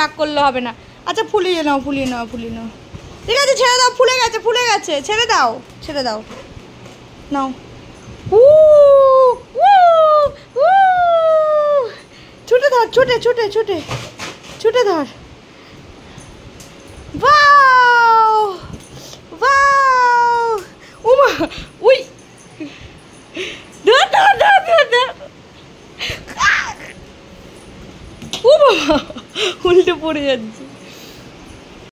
রাগ করলে হবে না। আচ্ছা ফুলিয়ে নাও ফুলিয়ে নাও ফুলিয়ে নাও। ঠিক আছে ছেড়ে দাও, ফুলে গেছে, ছেড়ে দাও নাও। উ উ উ ছুটে ধর, ছুটে ধর। ওয়াও ওয়াও উমা উই ধর। ও বাবা উল্টে পড়ে যাচ্ছে।